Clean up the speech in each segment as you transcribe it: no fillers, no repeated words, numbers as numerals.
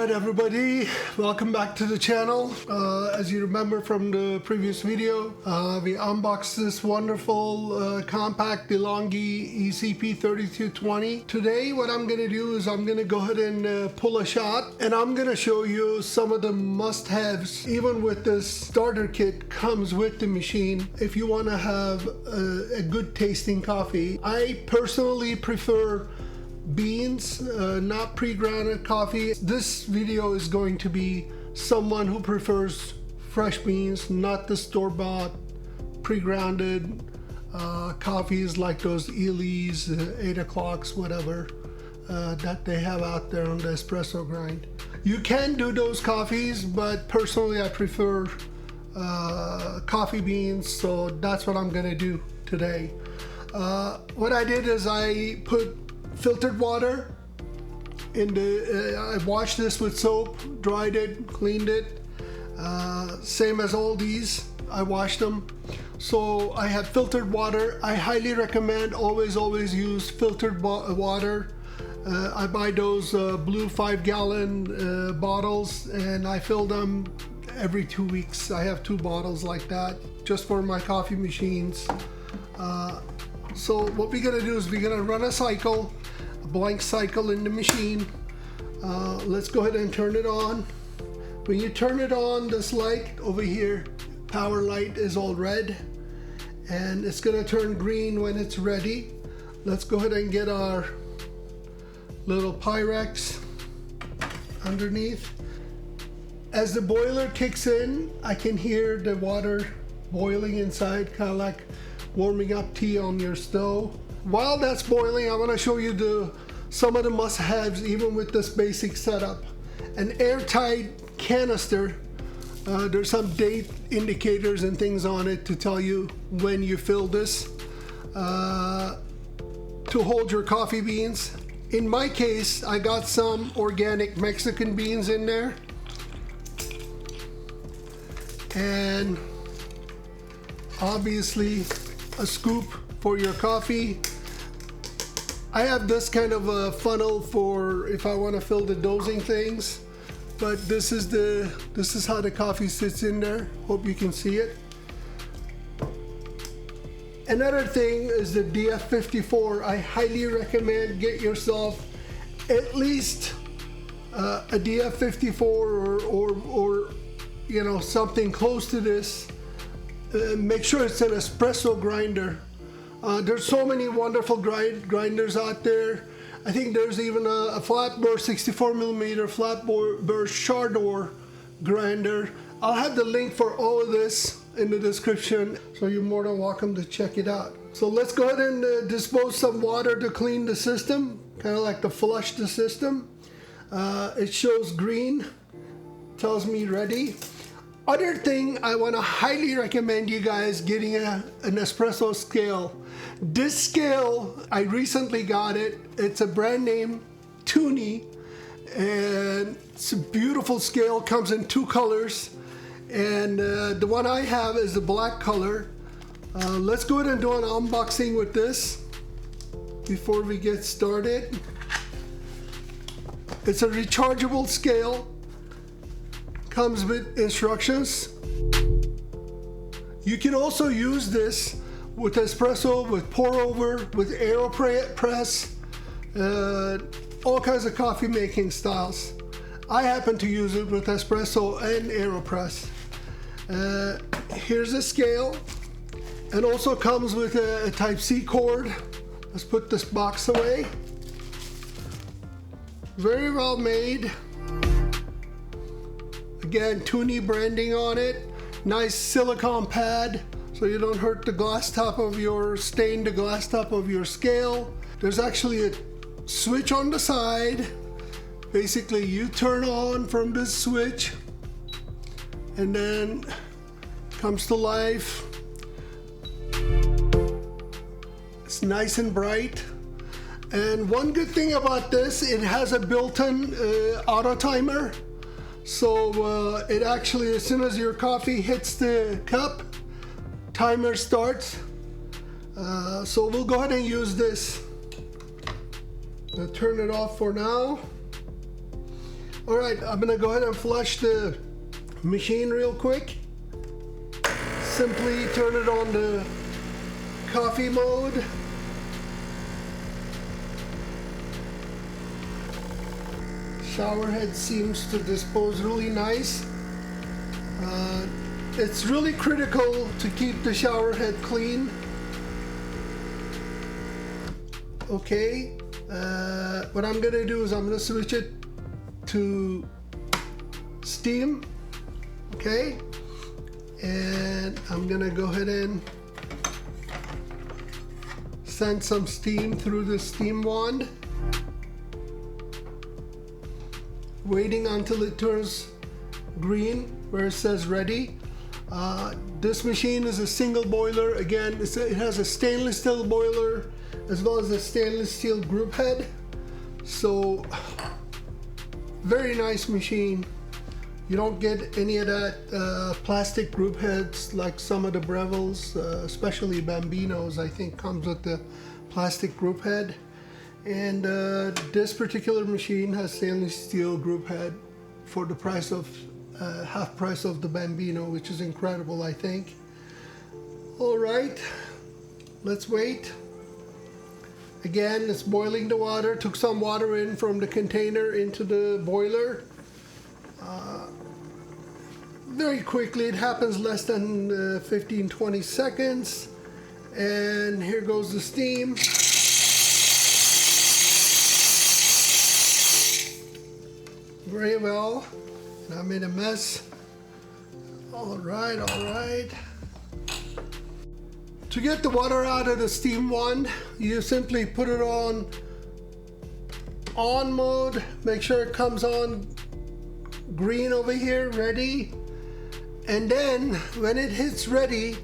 Alright everybody, welcome back to the channel. As you remember from the previous video, we unboxed this wonderful compact DeLonghi ECP3220. Today what I'm going to do is I'm going to go ahead and pull a shot, and I'm going to show you some of the must-haves. Even with this starter kit comes with the machine if you want to have a good tasting coffee. I personally prefer beans, not pre-grounded coffee. This video is going to be someone who prefers fresh beans, not the store-bought pre-grounded coffees like those Ely's, 8 o'clocks, whatever, that they have out there on the espresso grind. You can do those coffees, but personally I prefer coffee beans, so that's what I'm gonna do today. What I did is I put filtered water in the, I washed this with soap, dried it, cleaned it, same as all these, I washed them. So I have filtered water. I highly recommend always use filtered water. I buy those blue 5-gallon bottles, and I fill them every 2 weeks. I have 2 bottles like that just for my coffee machines. So what we're gonna do is we're gonna run a cycle, a blank cycle in the machine. Let's go ahead and turn it on. When you turn it on, this light over here, power light, is all red, and it's gonna turn green when it's ready. Let's go ahead and get our little Pyrex underneath. As the boiler kicks in, I can hear the water boiling inside, kind of like warming up tea on your stove. While that's boiling, I want to show you some of the must-haves even with this basic setup. An airtight canister. There's some date indicators and things on it to tell you when you fill this to hold your coffee beans. In my case, I got some organic Mexican beans in there, and obviously a scoop for your coffee. I have this kind of a funnel for if I want to fill the dosing things, but this is how the coffee sits in there. Hope you can see it. Another thing is the DF54. I highly recommend get yourself at least a DF54 or you know, something close to this. Make sure it's an espresso grinder. There's so many wonderful grinders out there. I think there's even a flat burr 64mm flat burr Shardor grinder. I'll have the link for all of this in the description, so you're more than welcome to check it out. So let's go ahead and dispose some water to clean the system, kind of like to flush the system. It shows green, tells me ready. Other thing, I want to highly recommend you guys getting an espresso scale. This scale, I recently got it. It's a brand name, Tuni, and it's a beautiful scale. Comes in 2 colors, and the one I have is the black color. Let's go ahead and do an unboxing with this before we get started. It's a rechargeable scale. Comes with instructions. You can also use this with espresso, with pour over, with AeroPress, all kinds of coffee making styles. I happen to use it with espresso and AeroPress. Here's a scale, and also comes with a Type-C cord. Let's put this box away. Very well made. Again, Tuni branding on it. Nice silicone pad so you don't hurt the glass top of your, stain the glass top of your scale. There's actually a switch on the side. Basically, you turn on from this switch, and then comes to life. It's nice and bright. And one good thing about this, it has a built-in auto timer. So it actually, as soon as your coffee hits the cup, timer starts. So we'll go ahead and use this. I'll turn it off for now. All right, I'm gonna go ahead and flush the machine real quick. Simply turn it on the coffee mode. Shower head seems to dispose really nice. It's really critical to keep the shower head clean. Okay, what I'm gonna do is I'm gonna switch it to steam. Okay, and I'm gonna go ahead and send some steam through the steam wand, waiting until it turns green where it says ready. This machine is a single boiler. Again, it has a stainless steel boiler as well as a stainless steel group head. So very nice machine. You don't get any of that plastic group heads like some of the Breville's, especially Bambino's, I think comes with the plastic group head. And this particular machine has stainless steel group head for the price of half price of the Bambino, which is incredible, I think. All right, let's wait. Again, it's boiling the water. Took some water in from the container into the boiler. Very quickly, it happens less than 15-20 seconds. And here goes the steam. Very well. I made a mess. All right, all right. To get the water out of the steam wand, you simply put it on mode. Make sure it comes on green over here, ready. And then when it hits ready,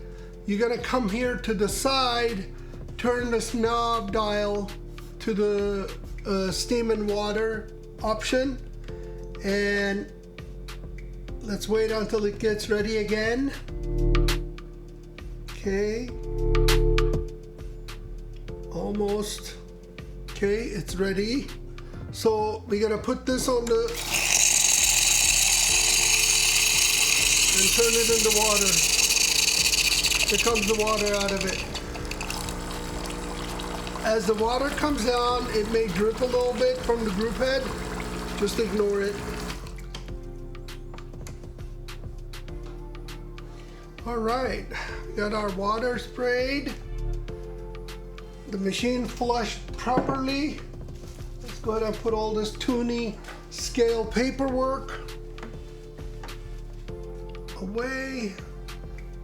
you're gonna come here to the side, turn this knob dial to the steam and water option, and let's wait until it gets ready again. Okay. Almost. Okay, it's ready. So we're gonna put this on the and turn it into water. Here comes the water out of it. As the water comes down, it may drip a little bit from the group head. Just ignore it. All right, got our water sprayed. The machine flushed properly. Let's go ahead and put all this Tuni scale paperwork away.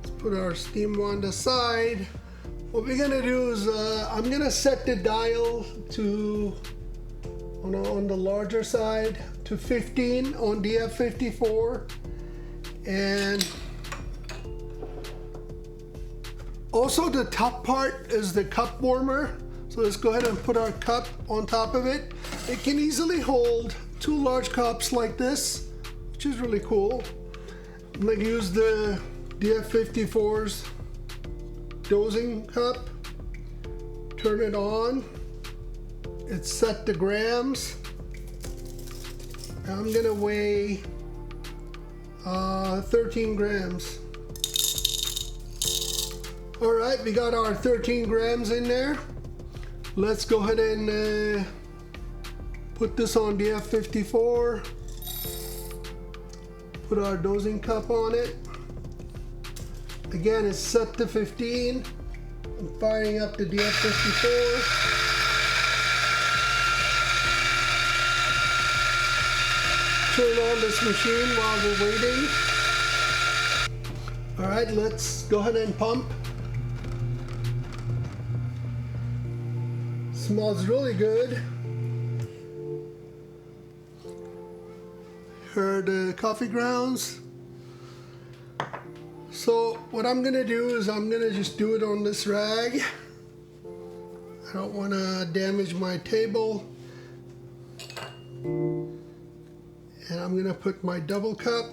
Let's put our steam wand aside. What we're gonna do is I'm gonna set the dial to on the larger side to 15 on DF54, and also the top part is the cup warmer. So let's go ahead and put our cup on top of it. It can easily hold 2 large cups like this, which is really cool. I'm gonna use the DF54's dosing cup. Turn it on. It's set to grams. I'm gonna weigh 13 grams. All right, we got our 13 grams in there. Let's go ahead and put this on DF54. Put our dosing cup on it. Again, it's set to 15. I'm firing up the DF54. Turn on this machine while we're waiting. All right, let's go ahead and pump. Smells really good. Here are the coffee grounds. So what I'm gonna do is I'm gonna just do it on this rag. I don't wanna damage my table. And I'm gonna put my double cup.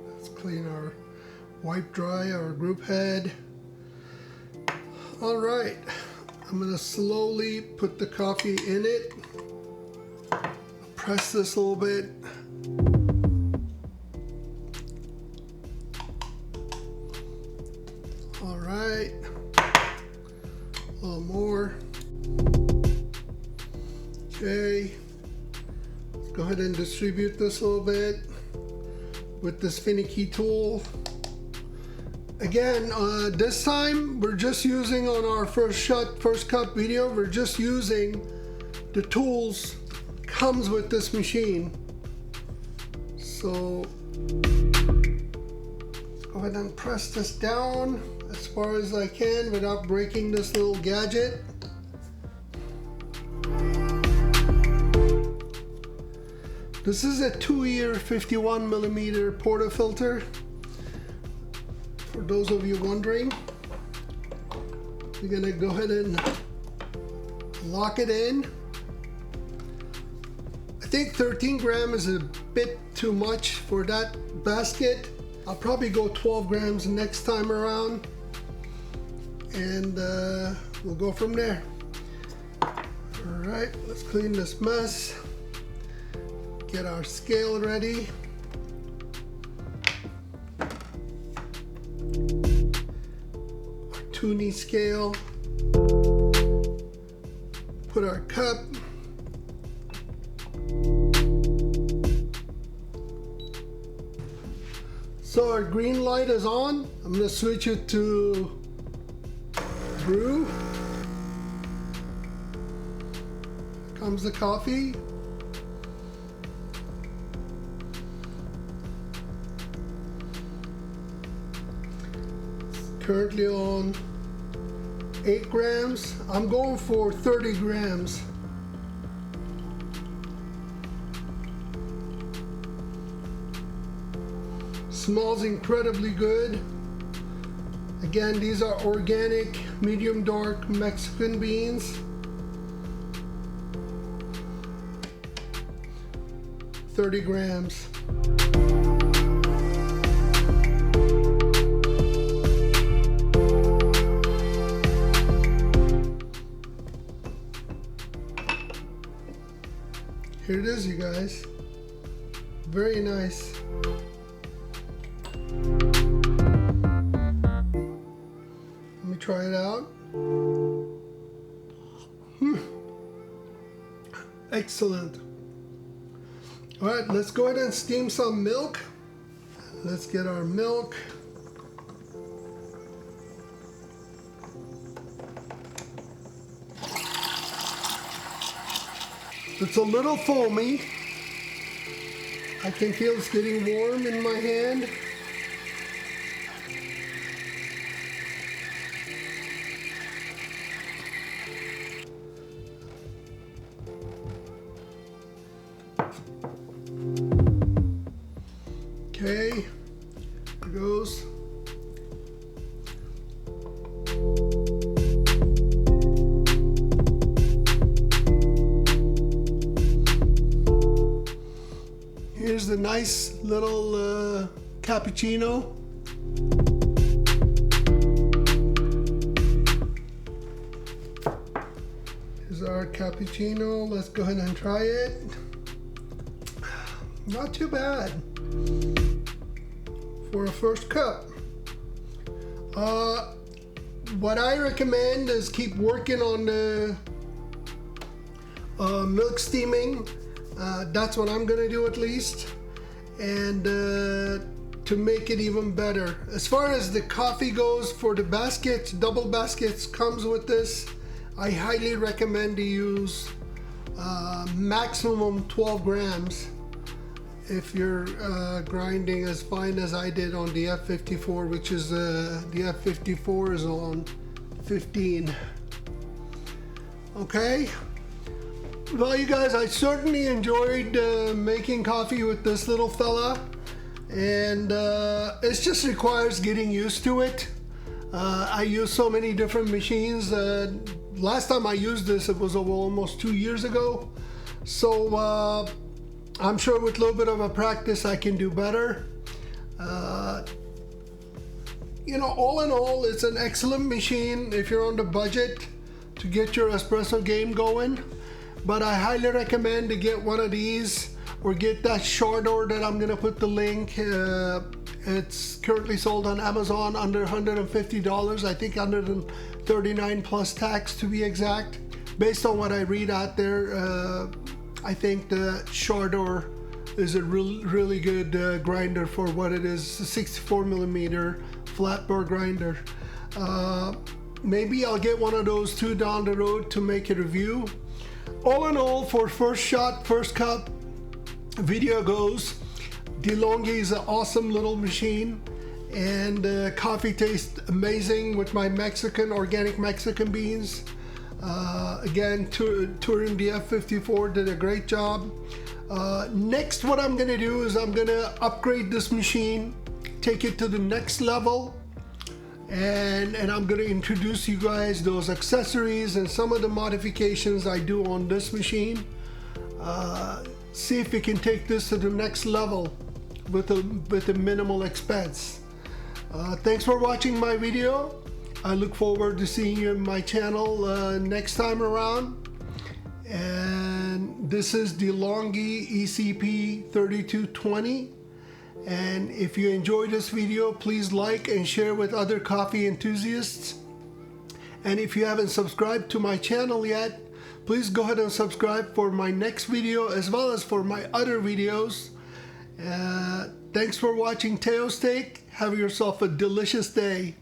Let's clean our, wipe dry our group head. All right, I'm gonna slowly put the coffee in it. Press this a little bit. All right, a little more. Okay, let's go ahead and distribute this a little bit with this finicky tool. Again, this time we're just using on our first cup video, we're just using the tools comes with this machine. So let's go ahead and press this down as far as I can without breaking this little gadget. This is a 2-year 51mm portafilter. For those of you wondering, we're gonna go ahead and lock it in. I think 13 grams is a bit too much for that basket. I'll probably go 12 grams next time around, and we'll go from there. All right, let's clean this mess. Get our scale ready. Our Tuni scale. Put our cup. So our green light is on. I'm gonna switch it to brew. Here comes the coffee. Currently on 8 grams. I'm going for 30 grams. Smells incredibly good. Again, these are organic, medium dark Mexican beans. 30 grams. Here it is, you guys. Very nice. Let me try it out. Excellent. All right, let's go ahead and steam some milk. Let's get our milk. It's a little foamy. I can feel it's getting warm in my hand. Okay, here goes. Here's the nice little cappuccino. Here's our cappuccino. Let's go ahead and try it. Not too bad for a first cup. What I recommend is keep working on the milk steaming. That's what I'm gonna do at least, and to make it even better. As far as the coffee goes, for the baskets, double baskets comes with this. I highly recommend to use maximum 12 grams if you're grinding as fine as I did on the F54, which is the F54 is on 15. Okay. Well, you guys, I certainly enjoyed making coffee with this little fella, and it just requires getting used to it. I use so many different machines. Last time I used this, it was almost 2 years ago. So I'm sure with a little bit of a practice, I can do better. You know, all in all, it's an excellent machine if you're on the budget to get your espresso game going. But I highly recommend to get one of these or get that Shardor that I'm gonna put the link. It's currently sold on Amazon under $150. I think $139 plus tax to be exact. Based on what I read out there, I think the Shardor is a really good grinder for what it is, a 64 millimeter flat burr grinder. Maybe I'll get one of those too down the road to make a review. All in all, for first shot, first cup video goes, DeLonghi is an awesome little machine, and coffee tastes amazing with my organic Mexican beans. Again, Turin DF54 did a great job. Next, what I'm gonna do is I'm gonna upgrade this machine, take it to the next level, and I'm gonna introduce you guys those accessories and some of the modifications I do on this machine. See if we can take this to the next level with a minimal expense. Thanks for watching my video. I look forward to seeing you in my channel next time around. And this is DeLonghi ECP3220. And if you enjoyed this video, please like and share with other coffee enthusiasts. And if you haven't subscribed to my channel yet, please go ahead and subscribe for my next video as well as for my other videos. Thanks for watching Teo Steak. Have yourself a delicious day.